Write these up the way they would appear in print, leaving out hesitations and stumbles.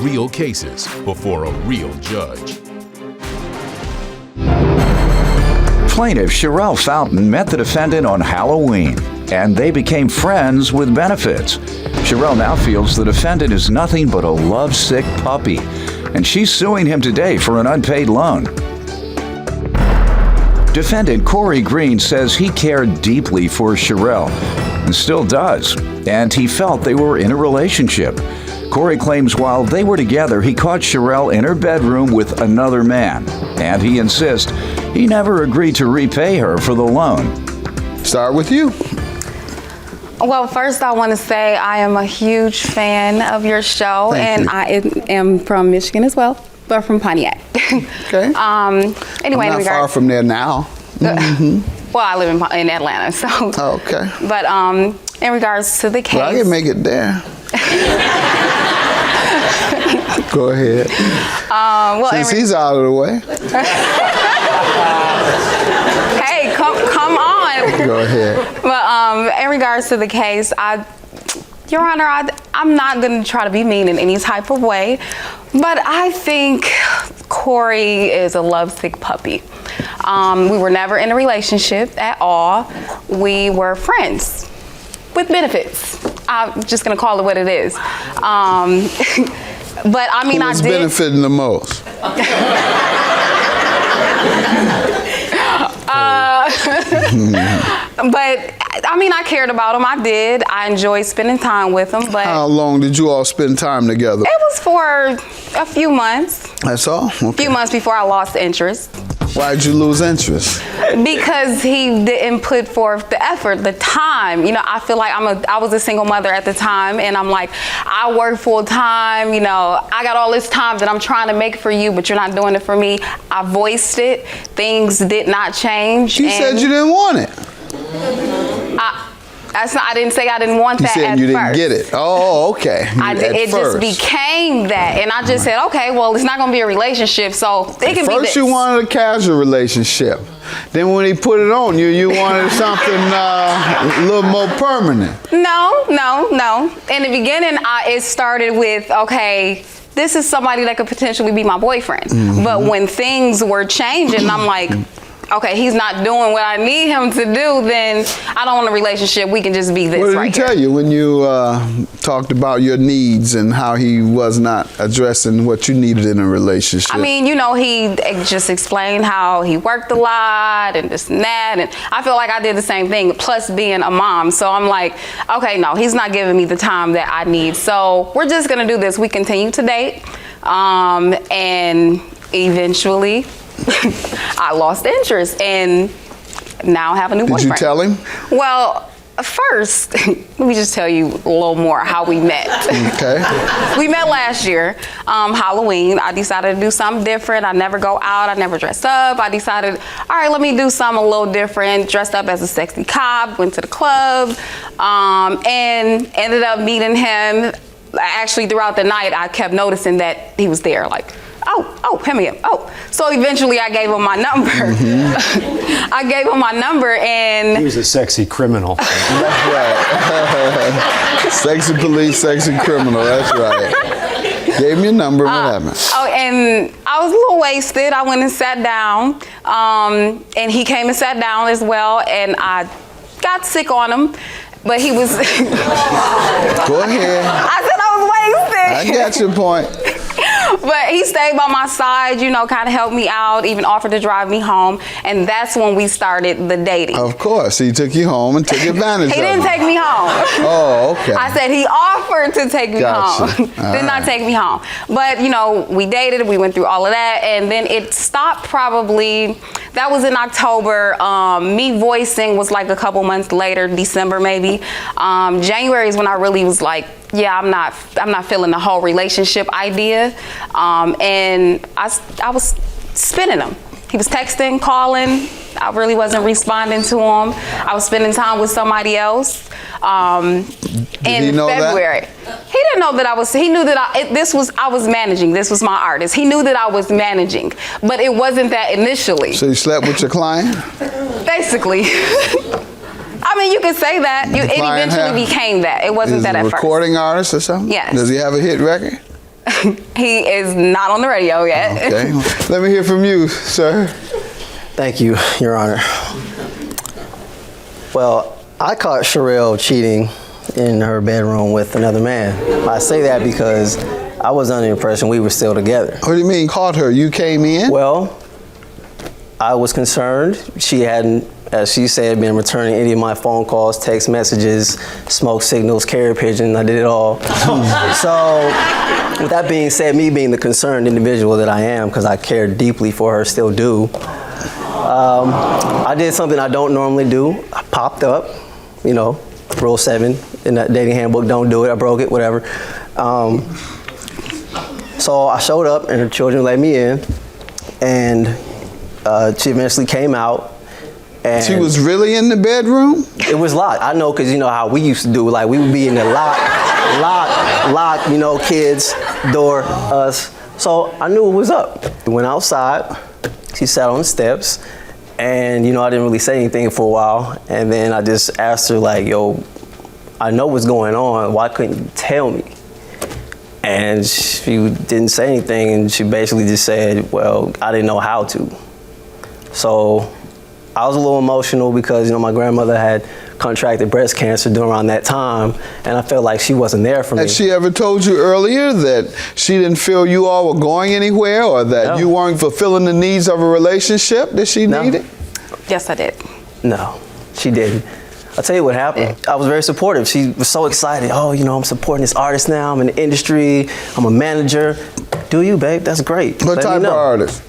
real cases before a real judge. Plaintiff Sherelle Fountain met the defendant on Halloween, and they became friends with benefits. Sherelle now feels the defendant is nothing but a lovesick puppy, and she's suing him today for an unpaid loan. Defendant Corey Green says he cared deeply for Sherelle, and still does, and he felt they were in a relationship. Corey claims while they were together, he caught Sherelle in her bedroom with another man, and he insists he never agreed to repay her for the loan. Start with you. Well, first I want to say I am a huge fan of your show. Thank you. I am from Michigan as well, but from Pontiac. Okay. Anyway, I'm not far from there now. Well, I live in Atlanta, so. Okay. But in regards to the case. Well, I can make it there. Go ahead. Well, since he's out of the way. Hey, come on. Go ahead. But in regards to the case, Your Honor, I'm not going to try to be mean in any type of way, but I think Corey is a lovesick puppy. We were never in a relationship at all. We were friends with benefits. I'm just going to call it what it is. But I mean, Who's benefiting the most? But I mean, I cared about him. I did. I enjoyed spending time with him. But how long did you all spend time together? It was for a few months. That's all? Okay. A few months before I lost interest. Why'd you lose interest? Because he didn't put forth the effort, the time. You know, I feel like I was a single mother at the time, and I'm like, I work full time. You know, I got all this time that I'm trying to make for you, but you're not doing it for me. I voiced it. Things did not change. You said you didn't want it. I didn't say I didn't want that at first. You said you didn't get it. Oh, okay. It just became that. And I just said, okay, well, it's not going to be a relationship, so it can be this. First you wanted a casual relationship. Then when he put it on you, you wanted something a little more permanent. No. In the beginning, it started with, okay, this is somebody that could potentially be my boyfriend. Mm-hmm. But when things were changing, I'm like, okay, he's not doing what I need him to do, then I don't want a relationship. We can just be this right here. What did he tell you when you talked about your needs and how he was not addressing what you needed in a relationship? I mean, you know, he just explained how he worked a lot and this and that, and I feel like I did the same thing, plus being a mom. So I'm like, okay, no, he's not giving me the time that I need. So we're just gonna do this. We continue to date, and eventually, I lost interest and now have a new boyfriend. Did you tell him? Well, first, let me just tell you a little more how we met. Okay. We met last year, Halloween. I decided to do something different. I never go out. I never dress up. I decided, all right, let me do something a little different. Dressed up as a sexy cop, went to the club, and ended up meeting him. Actually, throughout the night, I kept noticing that he was there, like, oh, him again. Oh, so eventually I gave him my number. Mm-hmm. I gave him my number, and he was a sexy criminal. That's right. Sexy police, sexy criminal. That's right. Gave me a number. What happened? Oh, and I was a little wasted. I went and sat down, and he came and sat down as well, and I got sick on him. But he was. Go ahead. I said I was wasted. I got your point. But he stayed by my side, you know, kind of helped me out, even offered to drive me home. And that's when we started the dating. Of course. He took you home and took advantage of it. He didn't take me home. Oh, okay. I said he offered to take me home. Did not take me home. But, you know, we dated, we went through all of that. And then it stopped probably, that was in October. Me voicing was like a couple months later, December maybe. January is when I really was like, yeah, I'm not feeling the whole relationship idea. And I was spinning him. He was texting, calling. I really wasn't responding to him. I was spending time with somebody else. In February. He didn't know that he knew that I was managing. This was my artist. He knew that I was managing, but it wasn't that initially. So you slept with your client? Basically. I mean, you could say that. It eventually became that. It wasn't that at first. Is he a recording artist or something? Yes. Does he have a hit record? He is not on the radio yet. Okay. Let me hear from you, sir. Thank you, Your Honor. Well, I caught Sherelle cheating in her bedroom with another man. I say that because I was under the impression we were still together. What do you mean caught her? You came in? Well, I was concerned. She hadn't, as she said, been returning any of my phone calls, text messages, smoke signals, carrier pigeon. I did it all. So, with that being said, me being the concerned individual that I am, because I care deeply for her, still do, I did something I don't normally do. I popped up, you know, Rule 7 in that dating handbook, don't do it, I broke it, whatever. So I showed up and her children let me in, and she eventually came out. And she was really in the bedroom? It was locked. I know, because you know how we used to do, like we would be in the lock, you know, kids, door, us. So I knew it was up. We went outside, she sat on the steps, and you know, I didn't really say anything for a while. And then I just asked her like, yo, I know what's going on, why couldn't you tell me? And she didn't say anything, and she basically just said, well, I didn't know how to. So I was a little emotional because, you know, my grandmother had contracted breast cancer during around that time, and I felt like she wasn't there for me. Had she ever told you earlier that she didn't feel you all were going anywhere, or that you weren't fulfilling the needs of a relationship that she needed? Yes, I did. No, she didn't. I'll tell you what happened. I was very supportive. She was so excited. Oh, you know, I'm supporting this artist now. I'm in the industry. I'm a manager. Do you, babe? That's great. What type of artist?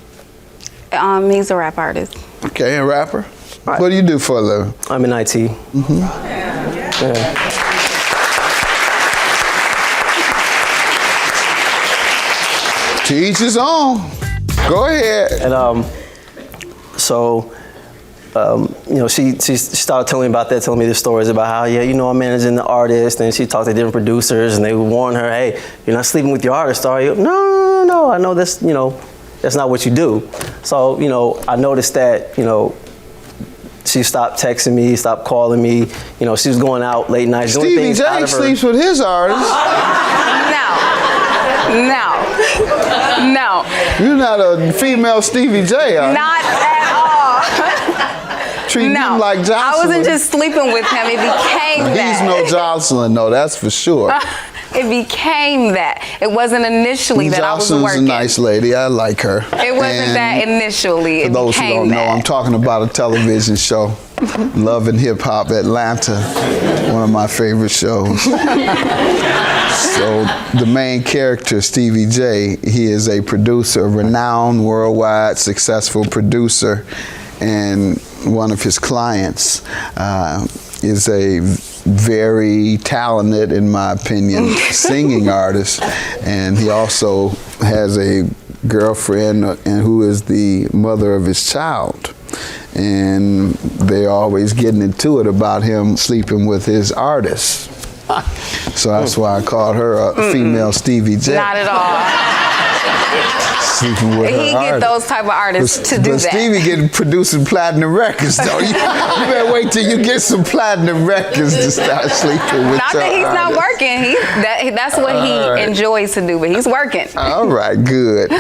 He's a rap artist. Okay, a rapper? Right. What do you do for a living? I'm in IT. Mm-hmm. Yeah. To each his own. Go ahead. And you know, she started telling me about that, telling me the stories about how, yeah, you know, I'm managing the artist, and she talked to different producers, and they would warn her, hey, you're not sleeping with your artist, are you? No, I know this, you know, that's not what you do. So, you know, I noticed that, you know, she stopped texting me, stopped calling me. You know, she was going out late nights doing things out of her. Stevie J sleeps with his artists. No. You're not a female Stevie J, are you? Not at all. Treating him like Jocelyn. I wasn't just sleeping with him. It became that. He's no Jocelyn, no, that's for sure. It became that. It wasn't initially that I was working. Jocelyn's a nice lady. I like her. It wasn't that initially. It for those who don't know, I'm talking about a television show, Love and Hip Hop Atlanta, one of my favorite shows. So the main character, Stevie J, he is a producer, a renowned, worldwide, successful producer, and one of his clients is a very talented, in my opinion, singing artist, and he also has a girlfriend and who is the mother of his child, and they're always getting into it about him sleeping with his artists. So that's why I called her a female Stevie J. Not at all. Sleeping with he get those type of artists to do that. But Stevie getting producing platinum records though. You better wait till you get some platinum records to start sleeping with. Not that he's not working. That's what he enjoys to do, but he's working. All right, good.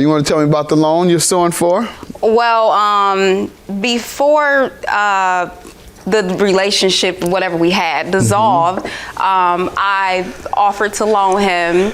You want to tell me about the loan you're suing for? Well, before the relationship, whatever we had, dissolved, I offered to loan him.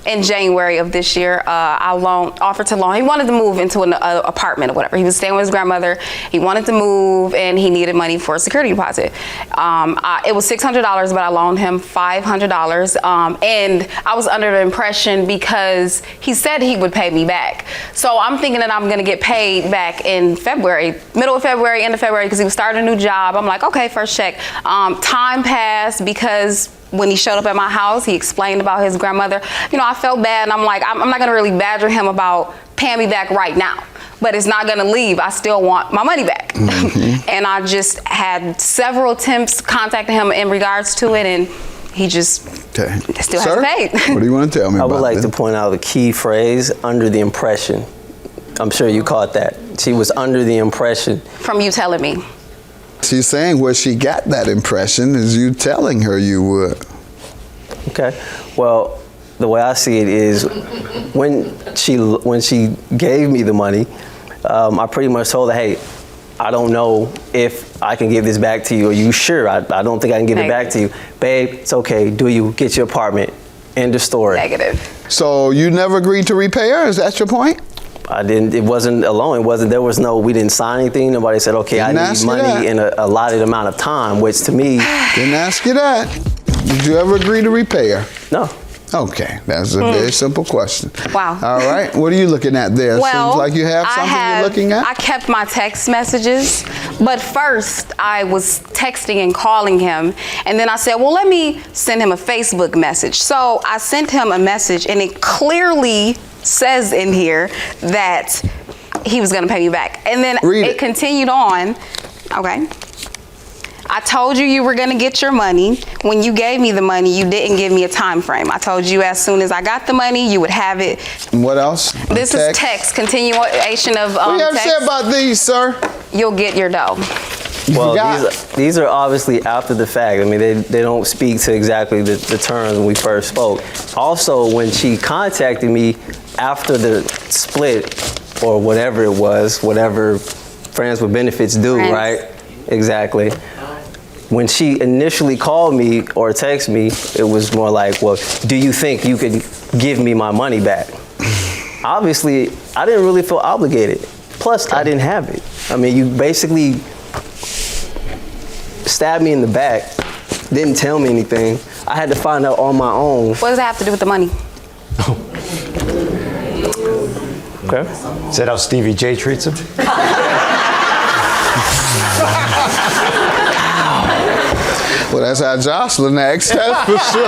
In January of this year, I offered to loan. He wanted to move into an apartment or whatever. He was staying with his grandmother. He wanted to move, and he needed money for a security deposit. It was $600, but I loaned him $500. And I was under the impression because he said he would pay me back. So I'm thinking that I'm going to get paid back in February, middle of February, end of February, because he was starting a new job. I'm like, okay, first check. Time passed because when he showed up at my house, he explained about his grandmother. You know, I felt bad, and I'm like, I'm not gonna really badger him about paying me back right now, but it's not gonna leave. I still want my money back. And I just had several attempts contacting him in regards to it, and he just still hasn't paid. What do you want to tell me about I would like to point out a key phrase, under the impression. I'm sure you caught that. She was under the impression. From you telling me. She's saying where she got that impression is you telling her you would. Okay. Well, the way I see it is, when she gave me the money, I pretty much told her, hey, I don't know if I can give this back to you. Are you sure? I don't think I can give it back to you. Babe, it's okay. Do you get your apartment? End of story. Negative. So you never agreed to repay her? Is that your point? I didn't. It wasn't a loan. It wasn't. There was no. We didn't sign anything. Nobody said, okay, I need money in a allotted amount of time, which to me. Didn't ask you that. Did you ever agree to repay her? No. Okay, that's a very simple question. Wow. All right, what are you looking at there? Well, seems like you have something you're looking at. I kept my text messages, but first I was texting and calling him, and then I said, well, let me send him a Facebook message. So I sent him a message, and it clearly says in here that he was gonna pay me back. And then it continued on. Okay. I told you you were gonna get your money. When you gave me the money, you didn't give me a time frame. I told you as soon as I got the money, you would have it. And what else? This is text, continuation of What do you have to text. say about these, sir? You'll get your dough. Well, these are obviously after the fact. I mean, they don't speak to exactly the terms when we first spoke. Also, when she contacted me after the split, or whatever it was, whatever friends with benefits do, right? Exactly. When she initially called me or texted me, it was more like, well, do you think you could give me my money back? Obviously, I didn't really feel obligated. Plus, I didn't have it. I mean, you basically stabbed me in the back, didn't tell me anything. I had to find out on my own. What does that have to do with the money? Okay. Is that how Stevie J treats him? Well, that's how Jocelyn acts, that's for sure.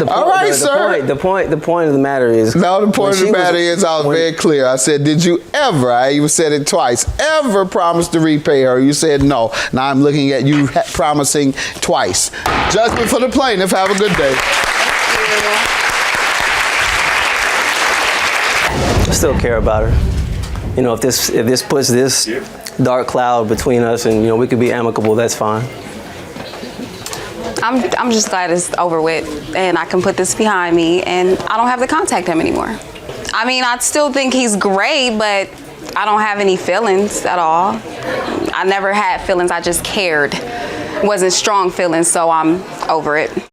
All right, sir. The point of the matter is... No, the point of the matter is I was very clear. I said, did you ever, I even said it twice, ever promise to repay her? You said no. Now I'm looking at you promising twice. Judgment for the plaintiff. Have a good day. I still care about her. You know, if this puts this dark cloud between us and, you know, we could be amicable, that's fine. I'm just glad it's over with and I can put this behind me and I don't have to contact him anymore. I mean, I still think he's great, but I don't have any feelings at all. I never had feelings, I just cared. It wasn't strong feelings, so I'm over it.